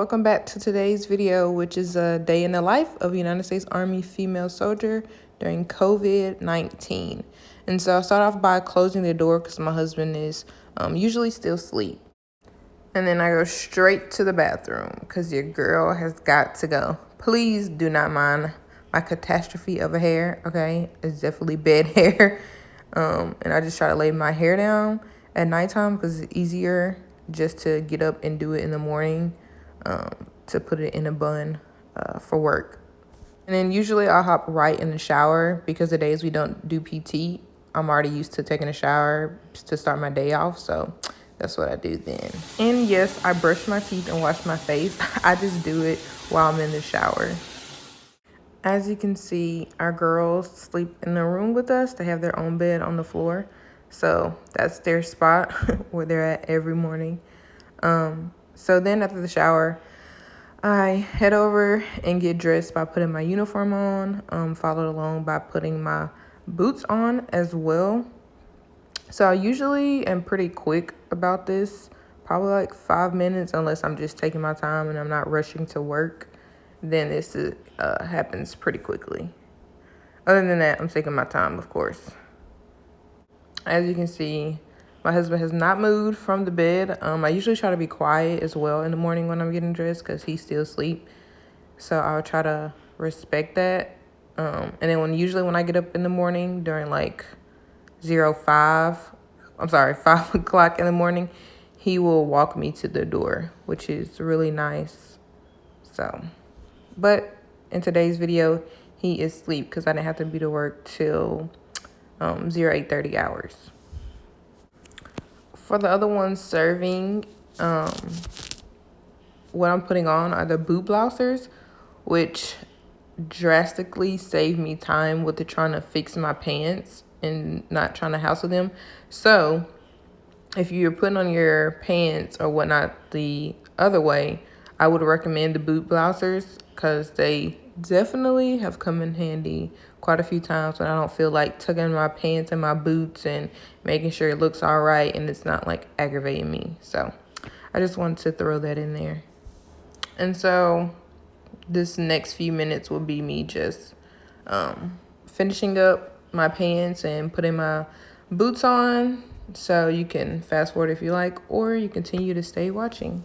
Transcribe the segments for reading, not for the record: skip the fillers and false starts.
welcome back to today's video, which is a day in the life of a United States Army female soldier during COVID-19. And so I'll start off by closing the door because my husband is usually still asleep. And then I go straight to the bathroom because your girl has got to go. Please do not mind my catastrophe of a hair, okay? It's definitely bad hair. And I just try to lay my hair down at nighttime because it's easier just to get up and do it in the morning, to put it in a bun for work. And then usually I'll hop right in the shower because the days we don't do PT, I'm already used to taking a shower to start my day off. So that's what I do then. And yes, I brush my teeth and wash my face. I just do it while I'm in the shower. As you can see, our girls sleep in the room with us. They have their own bed on the floor. So that's their spot where they're at every morning. So then after the shower, I head over and get dressed by putting my uniform on, followed along by putting my boots on as well. So I usually am pretty quick about this, probably like 5 minutes, unless I'm just taking my time and I'm not rushing to work. Then this happens pretty quickly. Other than that, I'm taking my time, of course. As you can see, my husband has not moved from the bed. I usually try to be quiet as well in the morning when I'm getting dressed because he's still asleep. So I'll try to respect that. And then when I get up in the morning during like 5 o'clock in the morning, he will walk me to the door, which is really nice. But in today's video, he is asleep because I didn't have to be to work till 8:30 hours. For the other ones serving, what I'm putting on are the boot blousers, which drastically save me time with trying to fix my pants and not trying to hassle them. So if you're putting on your pants or whatnot the other way, I would recommend the boot blousers because they definitely have come in handy quite a few times when I don't feel like tugging my pants and my boots and making sure it looks all right and it's not like aggravating me. So I just wanted to throw that in there. And so this next few minutes will be me just finishing up my pants and putting my boots on. So you can fast forward if you like, or you continue to stay watching.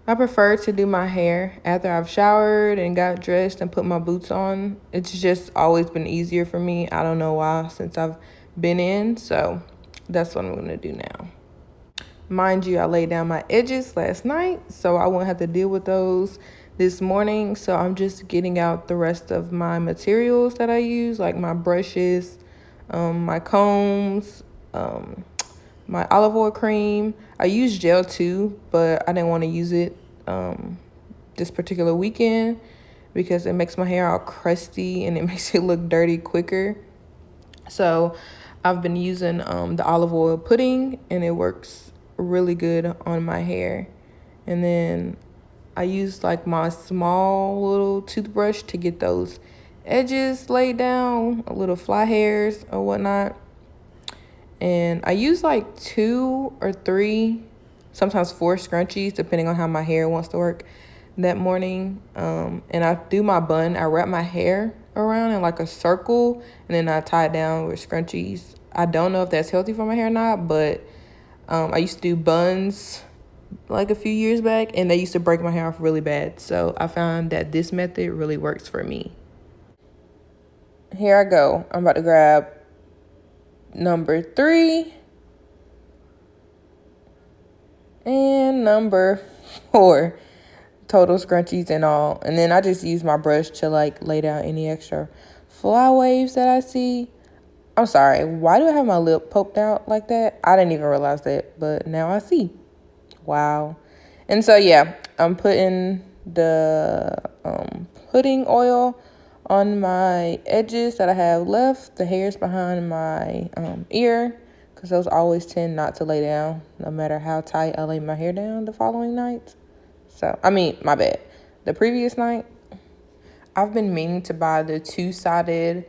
I prefer to do my hair after I've showered and got dressed and put my boots on. It's just always been easier for me. I don't know why, since I've been in. So that's what I'm going to do now. Mind you, I laid down my edges last night, so I won't have to deal with those this morning. So I'm just getting out the rest of my materials that I use, like my brushes, my combs, my olive oil cream. I use gel too, but I didn't want to use it this particular weekend because it makes my hair all crusty and it makes it look dirty quicker. So I've been using the olive oil pudding, and it works really good on my hair. And then I use like my small little toothbrush to get those edges laid down, little fly hairs or whatnot. And I use like 2 or 3, sometimes 4 scrunchies, depending on how my hair wants to work that morning. And I do my bun. I wrap my hair around in like a circle, and then I tie it down with scrunchies. I don't know if that's healthy for my hair or not, but I used to do buns like a few years back, and they used to break my hair off really bad. So I found that this method really works for me. Here I go. I'm about to grab number 3 and number 4 total scrunchies and all. And then I just use my brush to like lay down any extra fly waves that I see. I'm sorry, why do I have my lip poked out like that? I didn't even realize that, but now I see. Wow. And so yeah, I'm putting the pudding oil on my edges that I have left, the hairs behind my ear, because those always tend not to lay down no matter how tight I lay my hair down the following night. So, my bad. The previous night, I've been meaning to buy the 2-sided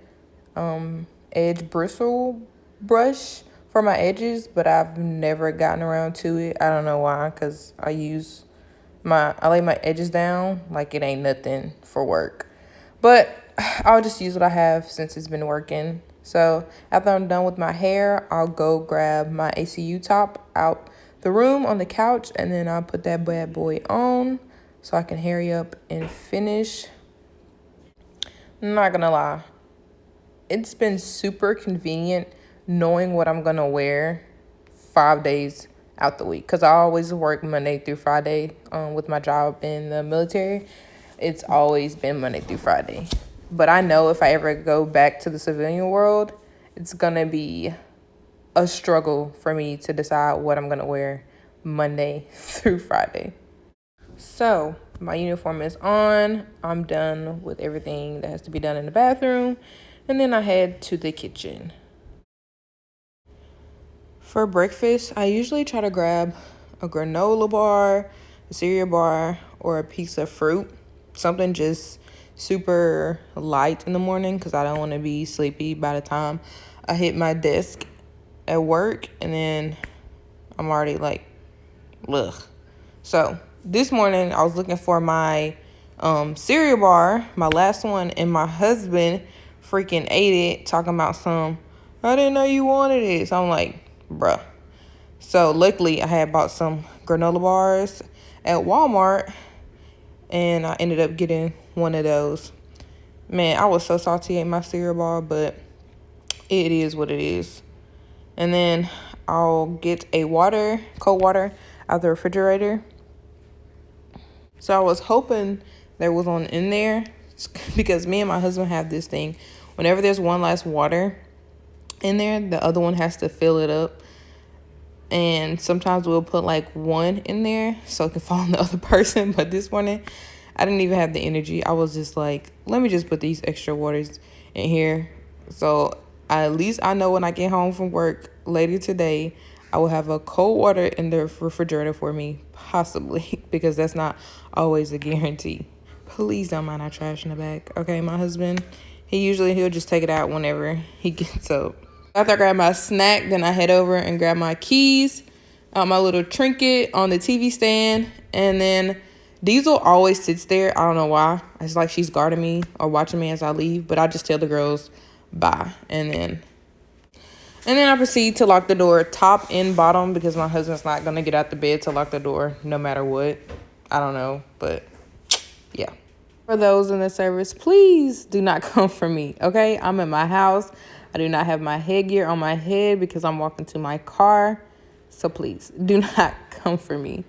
edge bristle brush for my edges, but I've never gotten around to it. I don't know why, because I lay my edges down like it ain't nothing for work. But I'll just use what I have since it's been working. So after I'm done with my hair, I'll go grab my ACU top out the room on the couch, and then I'll put that bad boy on so I can hurry up and finish. I'm not gonna lie, it's been super convenient knowing what I'm gonna wear 5 days out the week, because I always work Monday through Friday with my job in the military. It's always been Monday through Friday. But I know if I ever go back to the civilian world, it's gonna be a struggle for me to decide what I'm gonna wear Monday through Friday. So my uniform is on. I'm done with everything that has to be done in the bathroom, and then I head to the kitchen. For breakfast, I usually try to grab a granola bar, a cereal bar, or a piece of fruit. Something just super light in the morning, because I don't want to be sleepy by the time I hit my desk at work, and then I'm already like, ugh. So this morning I was looking for my cereal bar, my last one, and my husband freaking ate it, talking about I didn't know you wanted it. So I'm like, bruh. So luckily I had bought some granola bars at Walmart, and I ended up getting one of those. Man, I was so salty at my cereal bar, but it is what it is. And then I'll get a cold water out of the refrigerator. So I was hoping there was one in there, because me and my husband have this thing. Whenever there's one last water in there, the other one has to fill it up. And sometimes we'll put like one in there so it can fall on the other person. But this morning, I didn't even have the energy. I was just like, let me just put these extra waters in here. So at least I know when I get home from work later today, I will have a cold water in the refrigerator for me, possibly, because that's not always a guarantee. Please don't mind our trash in the back. Okay, my husband, he'll just take it out whenever he gets up. After I grab my snack, then I head over and grab my keys, my little trinket on the TV stand, and then Diesel always sits there. I don't know why. It's like she's guarding me or watching me as I leave, but I just tell the girls bye, and then I proceed to lock the door top and bottom, because my husband's not gonna get out the bed to lock the door no matter what. I don't know, but yeah. For those in the service, please do not come for me, okay? I'm in my house. I do not have my headgear on my head because I'm walking to my car. So please do not come for me.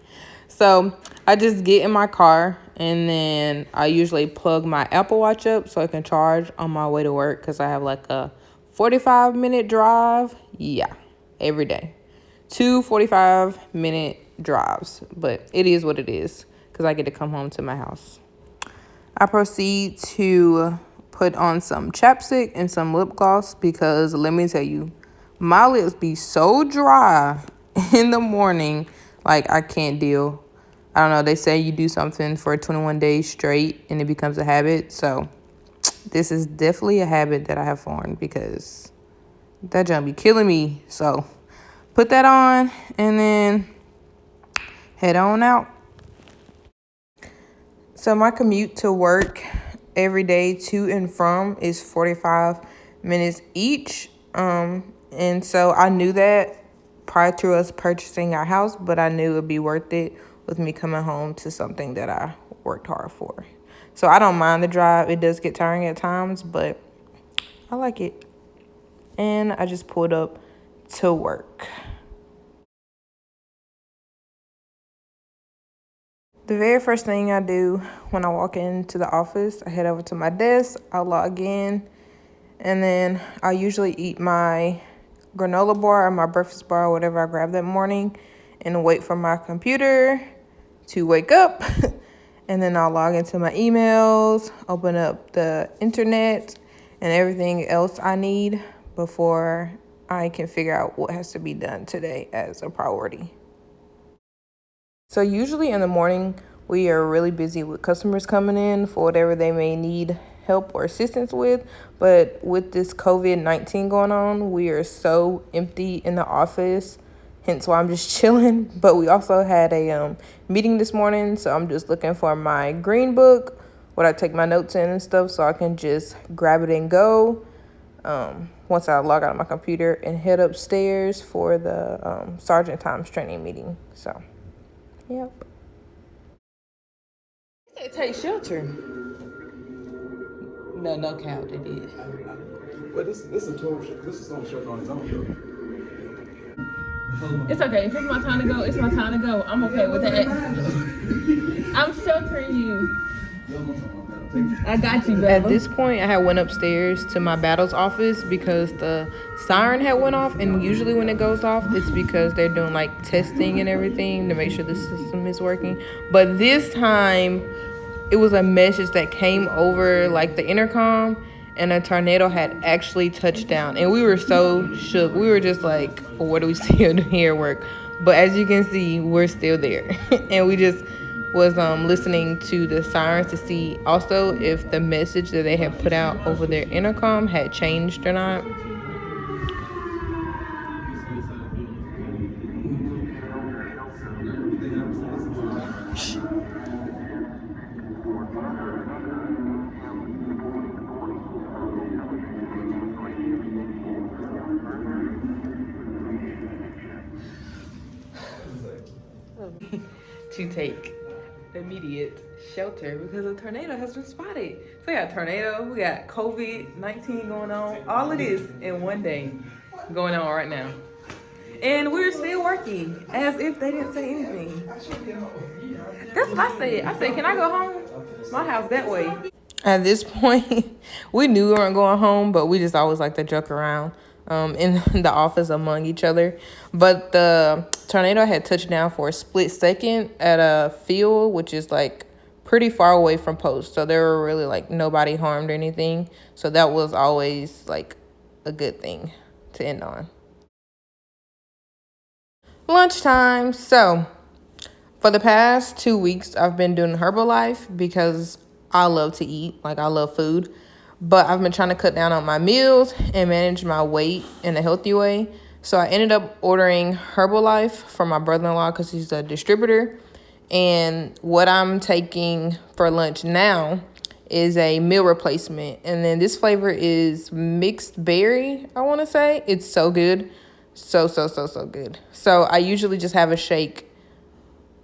So I just get in my car and then I usually plug my Apple Watch up so I can charge on my way to work because I have like a 45-minute drive. Yeah, every day. 2 45-minute drives, but it is what it is because I get to come home to my house. I proceed to put on some chapstick and some lip gloss because let me tell you, my lips be so dry in the morning, like I can't deal. I don't know, they say you do something for 21 days straight and it becomes a habit. So this is definitely a habit that I have formed because that junk be killing me. So put that on and then head on out. So my commute to work every day to and from is 45 minutes each. And so I knew that prior to us purchasing our house, but I knew it'd be worth it with me coming home to something that I worked hard for. So I don't mind the drive. It does get tiring at times, but I like it. And I just pulled up to work. The very first thing I do when I walk into the office, I head over to my desk, I log in, and then I usually eat my granola bar or my breakfast bar or whatever I grab that morning and wait for my computer to wake up. And then I'll log into my emails, open up the internet and everything else I need before I can figure out what has to be done today as a priority. So usually in the morning, we are really busy with customers coming in for whatever they may need help or assistance with. But with this COVID-19 going on, we are so empty in the office, hence why I'm just chilling. But we also had a meeting this morning, so I'm just looking for my green book, what I take my notes in and stuff, so I can just grab it and go. Once I log out of my computer and head upstairs for the Sergeant Times training meeting. So. Yep. They take shelter. No cap, they did. But this is a total. This is on shelter on its own. It's okay. If it's my time to go, it's my time to go. I'm okay with that. I'm sheltering you. I got you, baby. At this point, I had went upstairs to my battles office because the siren had went off, and usually when it goes off, it's because they're doing like testing and everything to make sure the system is working. But this time, it was a message that came over like the intercom, and a tornado had actually touched down, and we were so shook. We were just like, what do we still do here at work? But as you can see, we're still there. And we just was listening to the sirens to see also if the message that they had put out over their intercom had changed or not. To take immediate shelter because a tornado has been spotted. So we got a tornado, we got COVID-19 going on, all of this in one day going on right now. And we're still working as if they didn't say anything. That's what I said. I said, can I go home? My house that way. At this point, we knew we weren't going home, but we just always like to joke around in the office among each other. But the tornado had touched down for a split second at a field, which is like pretty far away from post. So there were really like nobody harmed or anything. So that was always like a good thing to end on. Lunchtime. So for the past 2 weeks, I've been doing Herbalife because I love to eat. Like, I love food. But I've been trying to cut down on my meals and manage my weight in a healthy way. So I ended up ordering Herbalife from my brother-in-law because he's a distributor. And what I'm taking for lunch now is a meal replacement. And then this flavor is mixed berry, I want to say. It's so good. So good. So I usually just have a shake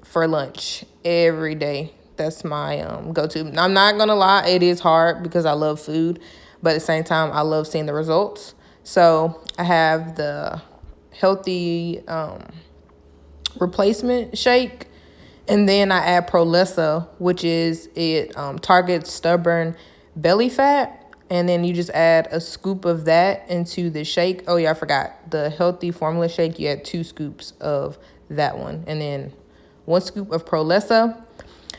for lunch. every day. That's my go-to. I'm not gonna lie, it is hard because I love food, but at the same time I love seeing the results. So I have the healthy replacement shake, and then I add Prolessa, which is it targets stubborn belly fat. And then you just add a scoop of that into the shake. Oh yeah, I forgot. The healthy formula shake, you add 2 scoops of that one. And then 1 scoop of Prolessa.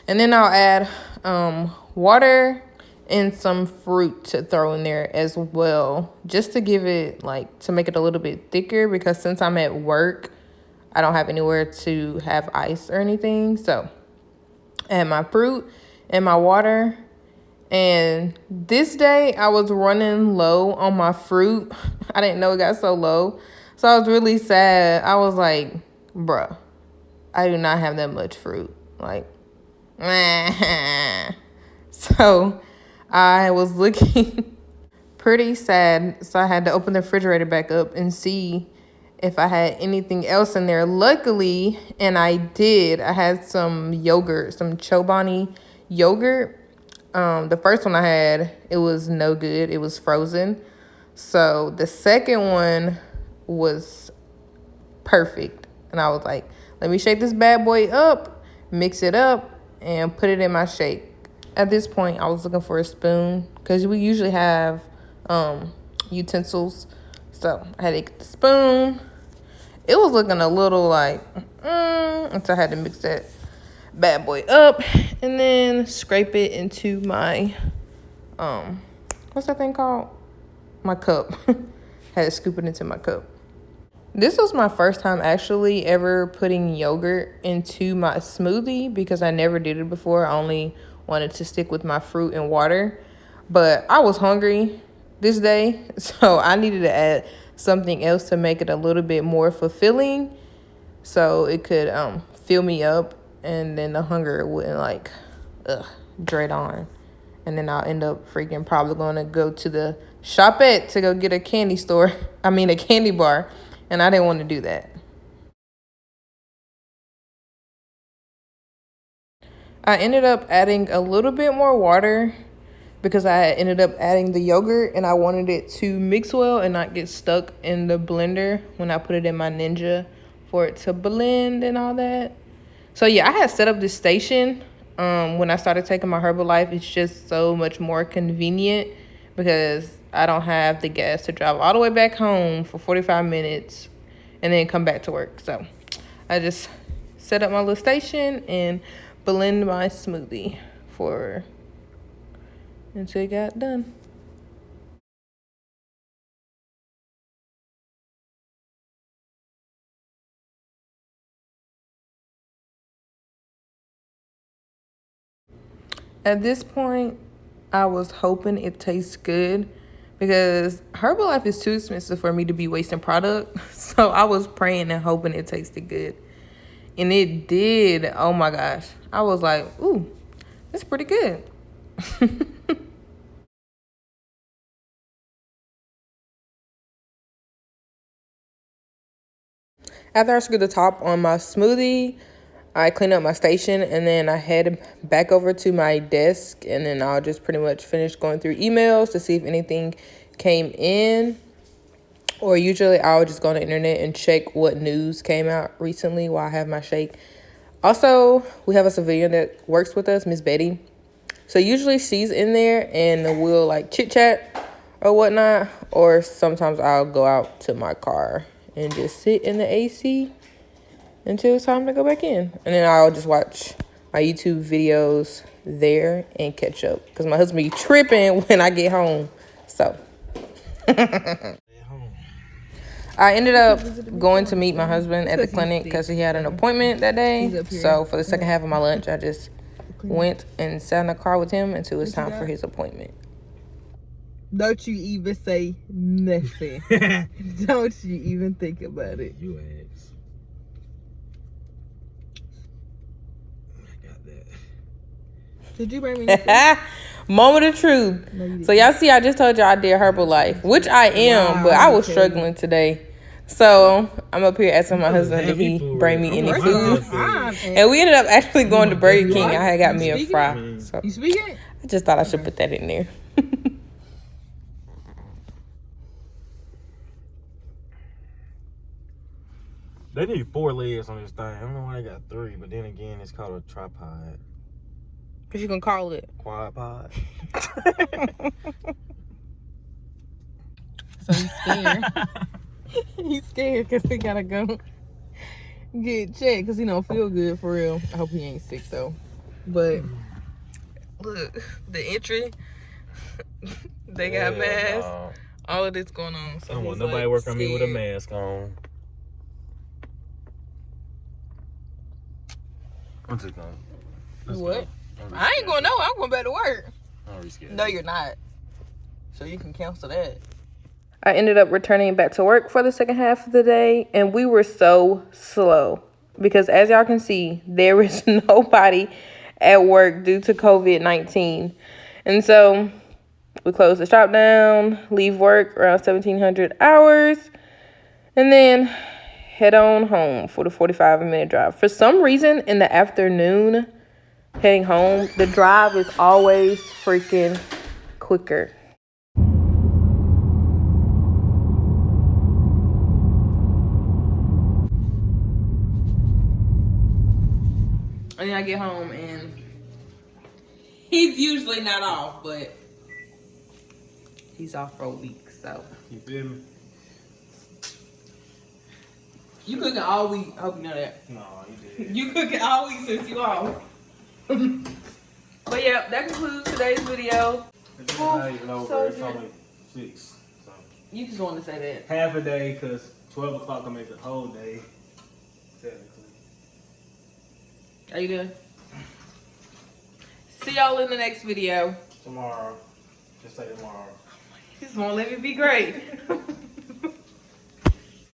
And then I'll add water and some fruit to throw in there as well. Just to give it, like, to make it a little bit thicker. Because since I'm at work, I don't have anywhere to have ice or anything. So add my fruit and my water. And this day I was running low on my fruit. I didn't know it got so low. So I was really sad. I was like, bruh, I do not have that much fruit. Like, so I was looking pretty sad. So I had to open the refrigerator back up and see if I had anything else in there. Luckily, and I did, I had some yogurt, some Chobani yogurt. The first one I had, it was no good. It was frozen. So the second one was perfect. And I was like, let me shake this bad boy up, mix it up, and put it in my shake. At this point, I was looking for a spoon because we usually have utensils. So I had to get the spoon. It was looking a little like, until I had to mix that bad boy up and then scrape it into my what's that thing called, my cup. Had to scoop it into my cup. This was my first time actually ever putting yogurt into my smoothie because I never did it before. I only wanted to stick with my fruit and water, but I was hungry this day, so I needed to add something else to make it a little bit more fulfilling so it could fill me up. And then the hunger wouldn't like dread on. And then I'll end up freaking probably going to go to the shopette to go get a candy store. I mean, a candy bar. And I didn't want to do that. I ended up adding a little bit more water because I ended up adding the yogurt and I wanted it to mix well and not get stuck in the blender when I put it in my Ninja for it to blend and all that. So yeah, I had set up this station when I started taking my Herbalife. It's just so much more convenient because I don't have the gas to drive all the way back home for 45 minutes and then come back to work. So I just set up my little station and blend my smoothie until it got done. At this point, I was hoping it tastes good because Herbalife is too expensive for me to be wasting product. So I was praying and hoping it tasted good. And it did. Oh my gosh. I was like, ooh, it's pretty good. After I screwed the top on my smoothie, I cleaned up my station and then I head back over to my desk and then I'll just pretty much finish going through emails to see if anything came in. Or usually I'll just go on the internet and check what news came out recently while I have my shake. Also, we have a civilian that works with us, Miss Betty. So usually she's in there and we'll like chit chat or whatnot. Or sometimes I'll go out to my car and just sit in the AC until it's time to go back in. And then I'll just watch my YouTube videos there and catch up. Because my husband be tripping when I get home. So I ended up going to meet my husband at the clinic because he had an appointment that day. So for the second half of my lunch, I just went and sat in the car with him until it's time for his appointment. Don't you even say nothing. Don't you even think about it. You ass. I got that. Did you bring me anything? Moment of truth. No, so y'all see, I just told y'all I did Herbalife, which I am, but I was struggling today. So I'm up here asking my husband did he bring me any food. And we ended up actually going to Burger King. I had got me a fry. So You speaking? I just thought I should put that in there. They need 4 legs on this thing. I don't know why they got 3, but then again, it's called a tripod. What you gonna call it? Quad pod. So he's scared. He's scared because he gotta go get checked because he don't feel good for real. I hope he ain't sick though. But look, the entry, they got masks. All of this going on. So I don't want he's, nobody like, working on me with a scared. mask on. I'm just going. What? I ain't going nowhere. I'm going back to work. I'm rescared. No, you're not. So you can cancel that. I ended up returning back to work for the second half of the day, and we were so slow because, as y'all can see, there is nobody at work due to COVID-19. And so we closed the shop down, leave work around 1700 hours, and then head on home for the 45-minute drive. For some reason, in the afternoon, heading home, the drive is always freaking quicker. And then I get home and he's usually not off, but he's off for a week, so. You feel me? You cooking all week. I hope you know that. No, you did. You cooking all week since you off. But yeah, that concludes today's video. It's not even over. It's only 6. So. You just wanted to say that. Half a day, because 12 o'clock will make the whole day, technically. Are you good? See y'all in the next video. Tomorrow. Just say tomorrow. Just won't let me be great.